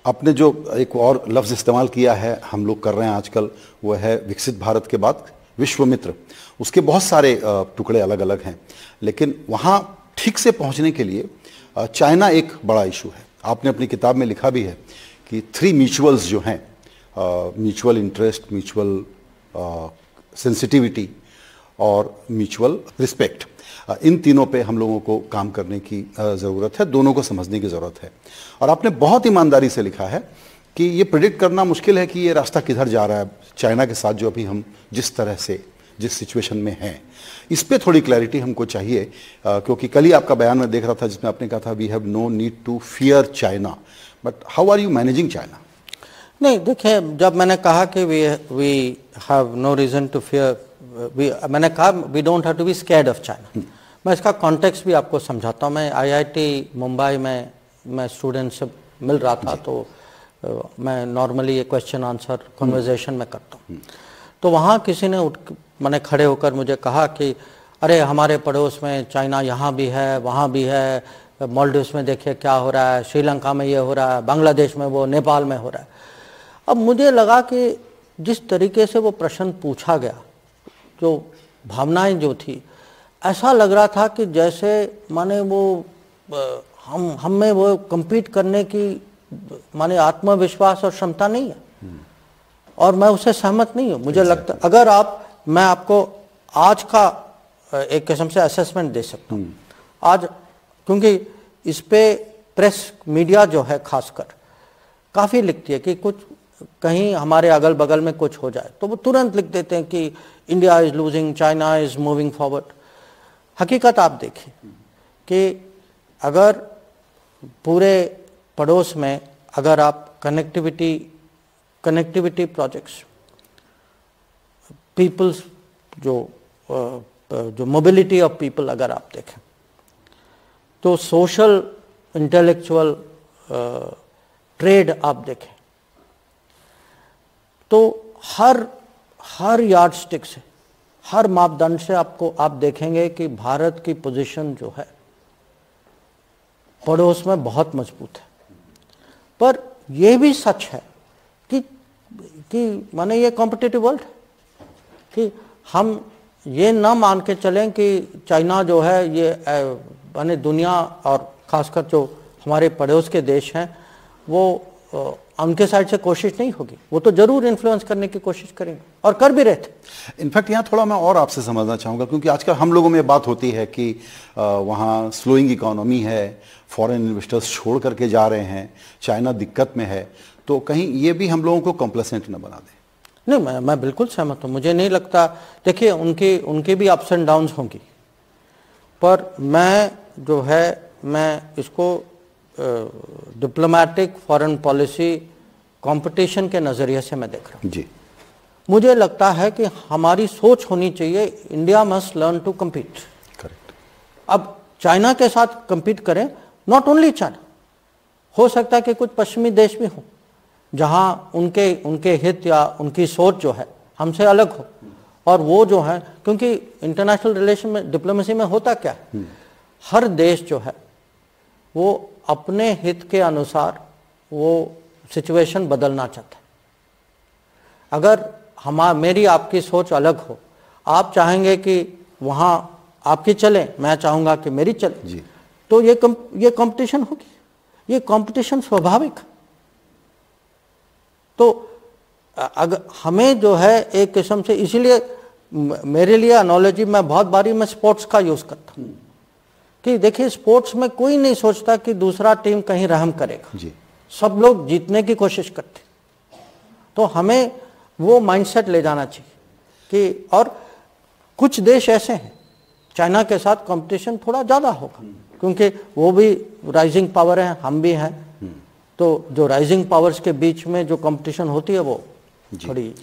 आपने जो एक और लफ्ज़ इस्तेमाल किया है, हम लोग कर रहे हैं आजकल, वो है विकसित भारत के बाद विश्वमित्र। उसके बहुत सारे टुकड़े अलग अलग हैं, लेकिन वहाँ ठीक से पहुँचने के लिए चाइना एक बड़ा इशू है। आपने अपनी किताब में लिखा भी है कि 3 म्यूचुअल्स जो हैं, म्यूचुअल इंटरेस्ट, म्यूचुअल सेंसिटिविटी और म्यूचुअल रिस्पेक्ट, इन तीनों पे हम लोगों को काम करने की ज़रूरत है, दोनों को समझने की ज़रूरत है। और आपने बहुत ईमानदारी से लिखा है कि ये प्रिडिक्ट करना मुश्किल है कि ये रास्ता किधर जा रहा है चाइना के साथ, जो अभी हम जिस तरह से जिस सिचुएशन में हैं। इस पे थोड़ी क्लैरिटी हमको चाहिए, क्योंकि कल ही आपका बयान में देख रहा था जिसमें आपने कहा था we have no need to fear China, but how are you managing China? नहीं, देखिए, जब मैंने कहा कि we have no reason to fear, मैंने कहा we don't have to be scared of China. मैं इसका कॉन्टेक्स्ट भी आपको समझाता हूँ। मैं IIT मुंबई में मैं स्टूडेंट से मिल रहा था, तो मैं नॉर्मली ये क्वेश्चन आंसर कन्वर्सेशन में करता हूँ। तो वहाँ किसी ने मैंने खड़े होकर मुझे कहा कि अरे हमारे पड़ोस में चाइना यहाँ भी है, वहाँ भी है, मालदीव्स में देखिए क्या हो रहा है, श्रीलंका में ये हो रहा है, बांग्लादेश में वो, नेपाल में हो रहा है। अब मुझे लगा कि जिस तरीके से वो प्रश्न पूछा गया, जो भावनाएं जो थी, ऐसा लग रहा था कि जैसे माने वो हम में वो compete करने की माने आत्मविश्वास और क्षमता नहीं है, और मैं उससे सहमत नहीं हूँ। मुझे लगता, अगर मैं आपको आज का एक किस्म से असेसमेंट दे सकता हूँ आज, क्योंकि इस पे प्रेस मीडिया जो है खासकर काफ़ी लिखती है कि कुछ कहीं हमारे अगल बगल में कुछ हो जाए तो वो तुरंत लिख देते हैं कि India is losing, China is moving forward. हकीकत आप देखिए कि अगर पूरे पड़ोस में अगर आप कनेक्टिविटी प्रोजेक्ट्स, पीपल्स जो मोबिलिटी ऑफ पीपल अगर आप देखें, तो सोशल इंटेलेक्चुअल ट्रेड आप देखें, तो हर यार्डस्टिक से, हर मापदंड से आप देखेंगे कि भारत की पोजीशन जो है पड़ोस में बहुत मजबूत है। पर यह भी सच है कि माने ये कॉम्पिटिटिव वर्ल्ड है, कि हम ये ना मान के चलें कि चाइना जो है ये माने दुनिया और खासकर जो हमारे पड़ोस के देश हैं वो उनके साइड से कोशिश नहीं होगी, वो तो जरूर इन्फ्लुएंस करने की कोशिश करेंगे और कर भी रहे थे। इनफैक्ट यहाँ थोड़ा मैं और आपसे समझना चाहूँगा, क्योंकि आजकल हम लोगों में बात होती है कि वहाँ स्लोइंग इकोनॉमी है, फॉरेन इन्वेस्टर्स छोड़ करके जा रहे हैं, चाइना दिक्कत में है, तो कहीं ये भी हम लोगों को कॉम्प्लेसेंट न बना दे। नहीं, मैं बिल्कुल सहमत हूँ। मुझे नहीं लगता, देखिए उनके भी अप्स एंड डाउन्स होंगी, पर मैं इसको डिप्लोमेटिक फॉरेन पॉलिसी कंपटीशन के नज़रिए से मैं देख रहा हूँ जी। मुझे लगता है कि हमारी सोच होनी चाहिए, India must learn to compete. Correct. अब चाइना के साथ कम्पीट करें, नॉट ओनली चाइना, हो सकता है कि कुछ पश्चिमी देश भी हों जहाँ उनके हित या उनकी सोच जो है हमसे अलग हो, और वो जो है, क्योंकि इंटरनेशनल रिलेशन में, डिप्लोमेसी में होता क्या है, हर देश जो है वो अपने हित के अनुसार वो सिचुएशन बदलना चाहता है। अगर मेरी आपकी सोच अलग हो, आप चाहेंगे कि वहाँ आपकी चले, मैं चाहूँगा कि मेरी चले जी, तो ये कंपटीशन होगी, ये कंपटीशन स्वाभाविक। तो अगर हमें जो है एक किस्म से, इसीलिए मेरे लिए एनालॉजी मैं बहुत बारी मैं स्पोर्ट्स का यूज़ करता हूँ कि देखिए स्पोर्ट्स में कोई नहीं सोचता कि दूसरा टीम कहीं रहम करेगा जी, सब लोग जीतने की कोशिश करते। तो हमें वो माइंडसेट ले जाना चाहिए कि, और कुछ देश ऐसे हैं चाइना के साथ कंपटीशन थोड़ा ज़्यादा होगा क्योंकि वो भी राइजिंग पावर है, हम भी हैं, तो जो राइजिंग पावर्स के बीच में जो कंपटीशन होती है वो थोड़ी